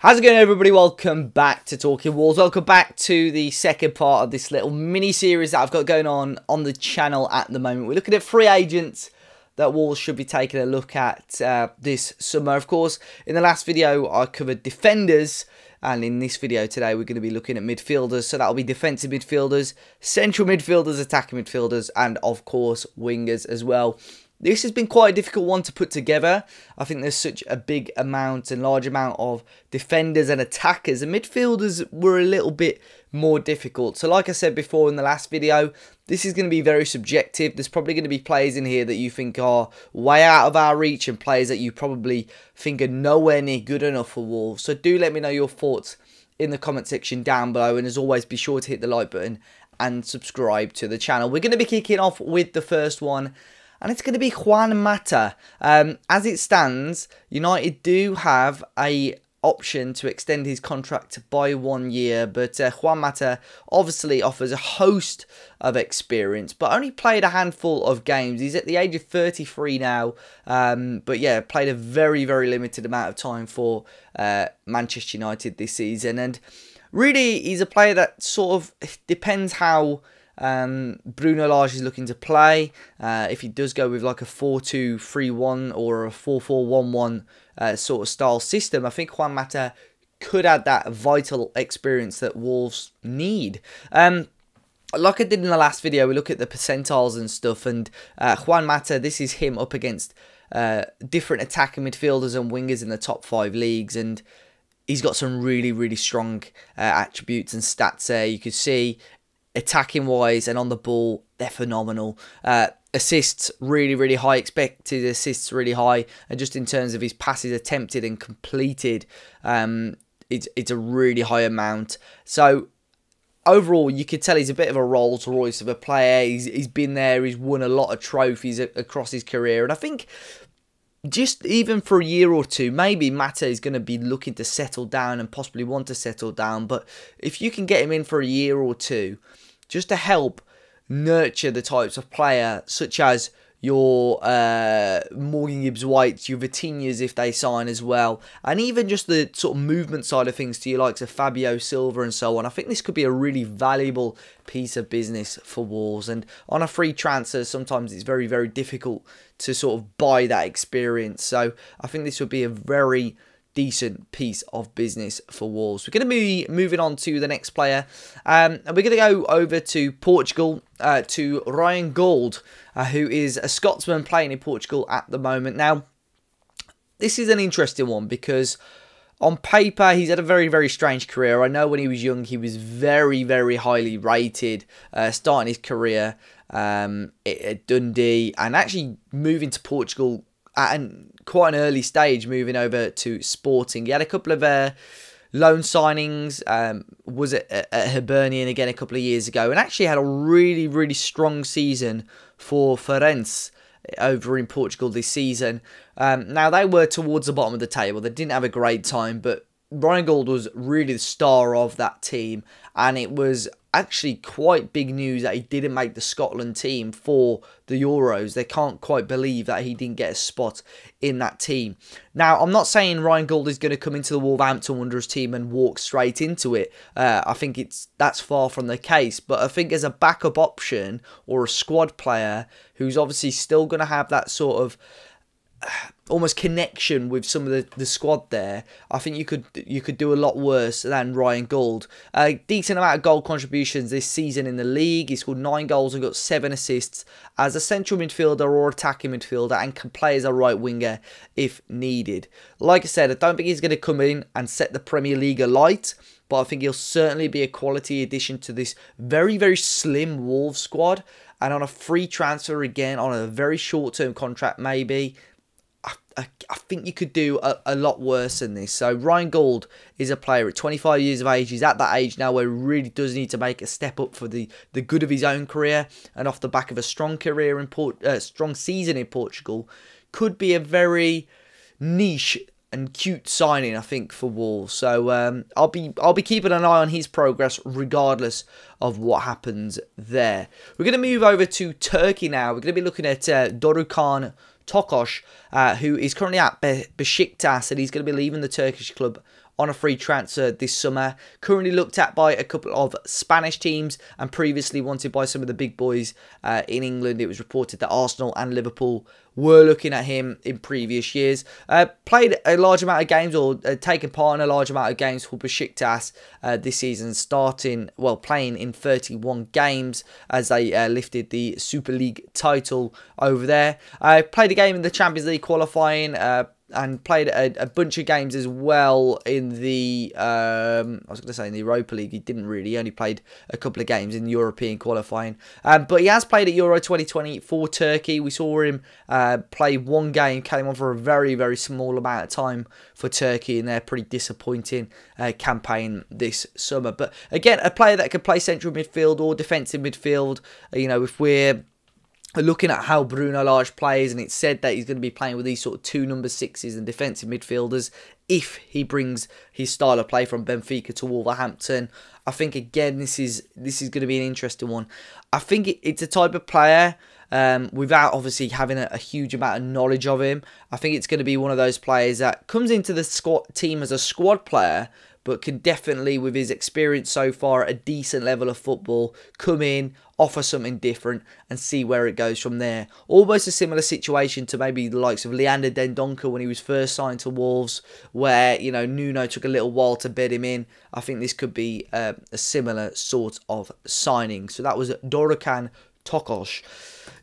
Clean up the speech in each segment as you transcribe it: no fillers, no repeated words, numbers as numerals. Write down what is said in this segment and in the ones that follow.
How's it going, everybody? Welcome back to Talking Wolves. Welcome back to the second part of this little mini-series that I've got going on the channel at the moment. We're looking at free agents that Wolves should be taking a look at this summer. Of course, in the last video, I covered defenders. And in this video today, we're going to be looking at midfielders. So that'll be defensive midfielders, central midfielders, attacking midfielders, and of course, wingers as well. This has been quite a difficult one to put together. I think there's such a big amount and large amount of defenders and attackers. And midfielders were a little bit more difficult. So like I said before in the last video, this is going to be very subjective. There's probably going to be players in here that you think are way out of our reach and players that you probably think are nowhere near good enough for Wolves. So do let me know your thoughts in the comment section down below. And as always, be sure to hit the like button and subscribe to the channel. We're going to be kicking off with the first one. And it's going to be Juan Mata. As it stands, United do have a option to extend his contract by 1 year. But Juan Mata obviously offers a host of experience, but only played a handful of games. He's at the age of 33 now. But yeah, played a very, very limited amount of time for Manchester United this season. And really, he's a player that sort of depends how Bruno Lage is looking to play. If he does go with like a 4-2-3-1 or a 4-4-1-1 sort of style system, I think Juan Mata could add that vital experience that Wolves need. Like I did in the last video, we look at the percentiles and stuff, and Juan Mata, this is him up against different attacking midfielders and wingers in the top 5 leagues, and he's got some really, really strong attributes and stats there. You could see attacking wise and on the ball, they're phenomenal. Assists really, really high, expected assists really high, and just in terms of his passes attempted and completed, it's a really high amount. So overall, you could tell he's a bit of a Rolls Royce of a player. He's been there, he's won a lot of trophies across his career, and I think just even for a year or two, maybe Mata is going to be looking to settle down and possibly want to settle down. But if you can get him in for a year or two, just to help nurture the types of player such as your Morgan Gibbs-Whites, your Vitinhas if they sign as well, and even just the sort of movement side of things to your likes of Fabio Silva and so on. I think this could be a really valuable piece of business for Wolves, and on a free transfer sometimes it's very, very difficult to sort of buy that experience. So I think this would be a very decent piece of business for Wolves. We're going to be moving on to the next player, and we're going to go over to Portugal, to Ryan Gould, who is a Scotsman playing in Portugal at the moment. Now, this is an interesting one because on paper, he's had a very, very strange career. I know when he was young, he was very, very highly rated, starting his career at Dundee, and actually moving to Portugal at quite an early stage, moving over to Sporting. He had a couple of loan signings, was at Hibernian again a couple of years ago, and actually had a really, really strong season for Farense over in Portugal this season. Now, they were towards the bottom of the table. They didn't have a great time, but Ryan Gould was really the star of that team, and it was actually quite big news that he didn't make the Scotland team for the Euros. They can't quite believe that he didn't get a spot in that team. Now, I'm not saying Ryan Gould is going to come into the Wolverhampton Wanderers team and walk straight into it. I think that's far from the case, but I think as a backup option or a squad player who's obviously still going to have that sort of almost connection with some of the squad there, I think you could do a lot worse than Ryan Gould. A decent amount of goal contributions this season in the league. He scored 9 goals and got 7 assists as a central midfielder or attacking midfielder, and can play as a right winger if needed. Like I said, I don't think he's going to come in and set the Premier League alight, but I think he'll certainly be a quality addition to this very, very slim Wolves squad. And on a free transfer again, on a very short-term contract maybe, I think you could do a lot worse than this. So Ryan Gould is a player at 25 years of age. He's at that age now where he really does need to make a step up for the good of his own career, and off the back of a strong career in strong season in Portugal, could be a very niche and cute signing, I think, for Wolves. So I'll be keeping an eye on his progress regardless of what happens there. We're going to move over to Turkey now. We're going to be looking at Dorukhan Tokosh, who is currently at Besiktas, and he's going to be leaving the Turkish club on a free transfer this summer. Currently looked at by a couple of Spanish teams and previously wanted by some of the big boys in England. It was reported that Arsenal and Liverpool were looking at him in previous years. Played a large amount of games, or taken part in a large amount of games for Besiktas this season, playing in 31 games as they lifted the Super League title over there. Played a game in the Champions League qualifying, and played a bunch of games as well in the, in the Europa League. He didn't really, he only played a couple of games in European qualifying. But he has played at Euro 2020 for Turkey. We saw him play one game, came on for a very, very small amount of time for Turkey in their pretty disappointing campaign this summer. But again, a player that could play central midfield or defensive midfield. You know, if we're looking at how Bruno Lage plays, and it's said that he's going to be playing with these sort of 2 number 6s and defensive midfielders if he brings his style of play from Benfica to Wolverhampton. I think, again, this is going to be an interesting one. I think it's a type of player, without obviously having a huge amount of knowledge of him, I think it's going to be one of those players that comes into the team as a squad player, but can definitely, with his experience so far at a decent level of football, come in, offer something different, and see where it goes from there. Almost a similar situation to maybe the likes of Leander Dendoncker when he was first signed to Wolves, where, you know, Nuno took a little while to bed him in. I think this could be a similar sort of signing. So that was Dorukhan Tokosh.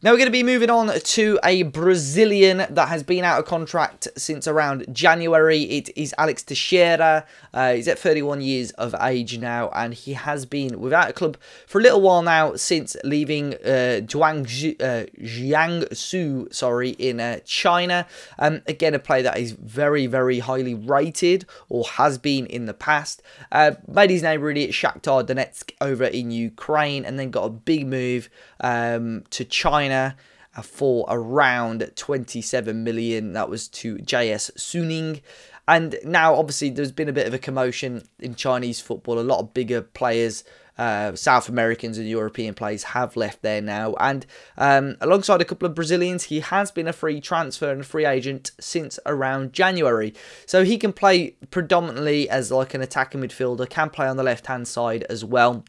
Now we're going to be moving on to a Brazilian that has been out of contract since around January. It is Alex Teixeira. He's at 31 years of age now, and he has been without a club for a little while now since leaving Jiangsu in China. Again, a player that is very, very highly rated, or has been in the past. Made his name really at Shakhtar Donetsk over in Ukraine, and then got a big move to China for around 27 million. That was to JS Suning. And now, obviously, there's been a bit of a commotion in Chinese football. A lot of bigger players, South Americans and European players, have left there now. And alongside a couple of Brazilians, he has been a free transfer and a free agent since around January. So he can play predominantly as like an attacking midfielder, can play on the left-hand side as well.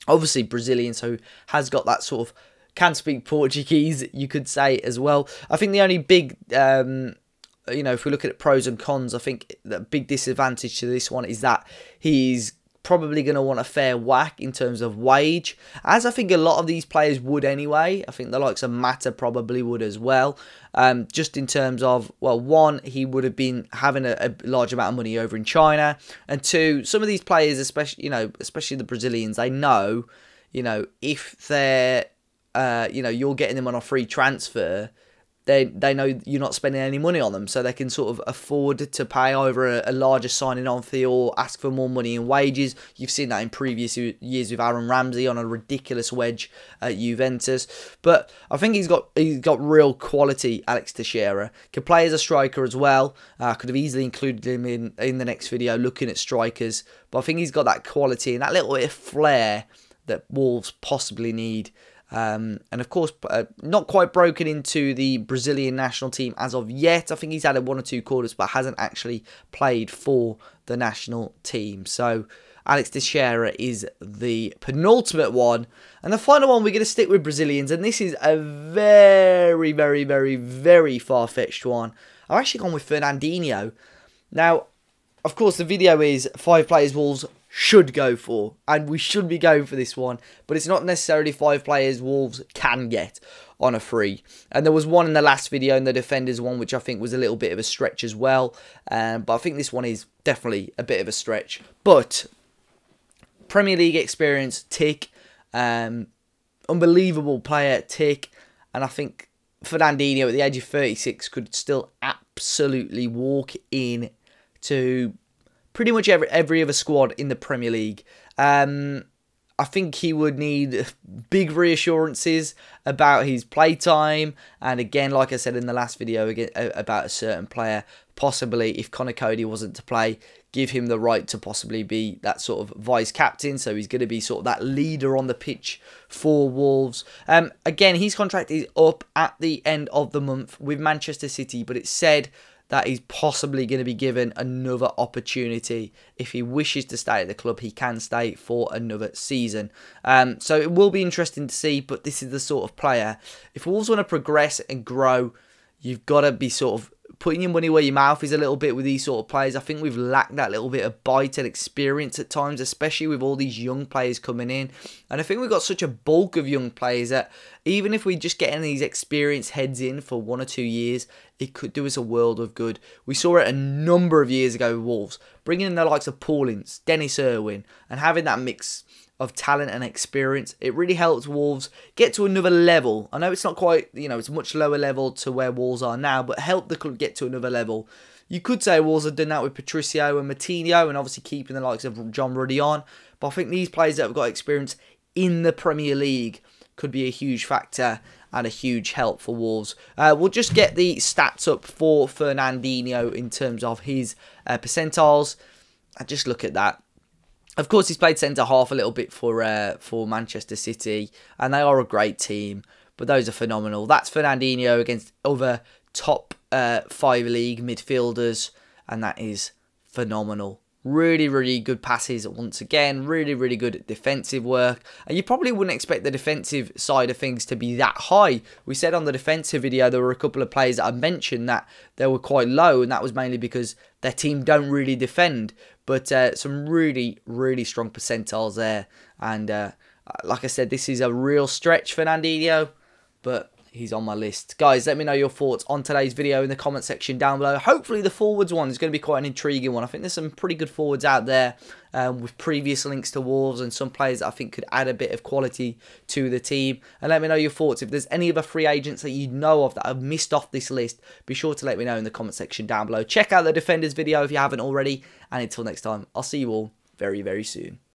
Obviously, Brazilian, so has got that sort of, can speak Portuguese, you could say, as well. I think the only big, if we look at pros and cons, I think the big disadvantage to this one is that he's probably going to want a fair whack in terms of wage, as I think a lot of these players would anyway. I think the likes of Mata probably would as well. Just in terms of, well, one, he would have been having a large amount of money over in China, and two, some of these players, especially the Brazilians, they know, if they're you're getting them on a free transfer, they know you're not spending any money on them, so they can sort of afford to pay over a larger signing on fee or ask for more money in wages. You've seen that in previous years with Aaron Ramsey on a ridiculous wedge at Juventus. But I think he's got real quality, Alex Teixeira. Can play as a striker as well. I could have easily included him in the next video looking at strikers. But I think he's got that quality and that little bit of flair that Wolves possibly need. And of course, not quite broken into the Brazilian national team as of yet. I think he's had 1 or 2 quarters, but hasn't actually played for the national team. So Alex Teixeira is the penultimate one. And the final one, we're going to stick with Brazilians. And this is a very, very, very, very far-fetched one. I've actually gone with Fernandinho. Now, of course, the video is 5 players Wolves should go for, and we should be going for this one, but it's not necessarily 5 players Wolves can get on a free. And there was one in the last video, in the defenders one, which I think was a little bit of a stretch as well, but I think this one is definitely a bit of a stretch. But Premier League experience, tick. Unbelievable player, tick. And I think Fernandinho at the age of 36 could still absolutely walk in to pretty much every other squad in the Premier League. I think he would need big reassurances about his playtime. And again, like I said in the last video about a certain player, possibly if Conor Cody wasn't to play, give him the right to possibly be that sort of vice-captain. So he's going to be sort of that leader on the pitch for Wolves. Again, his contract is up at the end of the month with Manchester City, but it's said that he's possibly going to be given another opportunity. If he wishes to stay at the club, he can stay for another season. So it will be interesting to see, but this is the sort of player, if Wolves want to progress and grow, you've got to be sort of putting your money where your mouth is a little bit with these sort of players. I think we've lacked that little bit of bite and experience at times, especially with all these young players coming in. And I think we've got such a bulk of young players that even if we just get these experienced heads in for 1 or 2 years, it could do us a world of good. We saw it a number of years ago with Wolves, bringing in the likes of Paulins, Dennis Irwin, and having that mix of talent and experience. It really helps Wolves get to another level. I know it's not quite, it's a much lower level to where Wolves are now, but help the club get to another level. You could say Wolves have done that with Patricio and Matinho, and obviously keeping the likes of John Ruddy on. But I think these players that have got experience in the Premier League could be a huge factor and a huge help for Wolves. We'll just get the stats up for Fernandinho in terms of his percentiles. I just look at that. Of course, he's played centre-half a little bit for Manchester City, and they are a great team, but those are phenomenal. That's Fernandinho against other top 5 league midfielders, and that is phenomenal. Really, really good passes once again. Really, really good defensive work. And you probably wouldn't expect the defensive side of things to be that high. We said on the defensive video there were a couple of players that I mentioned that they were quite low, and that was mainly because their team don't really defend. But some really, really strong percentiles there. And like I said, this is a real stretch, Fernandinho, but he's on my list. Guys, let me know your thoughts on today's video in the comment section down below. Hopefully the forwards one is going to be quite an intriguing one. I think there's some pretty good forwards out there with previous links to Wolves and some players that I think could add a bit of quality to the team. And let me know your thoughts. If there's any other free agents that you know of that I've missed off this list, be sure to let me know in the comment section down below. Check out the Defenders video if you haven't already. And until next time, I'll see you all very, very soon.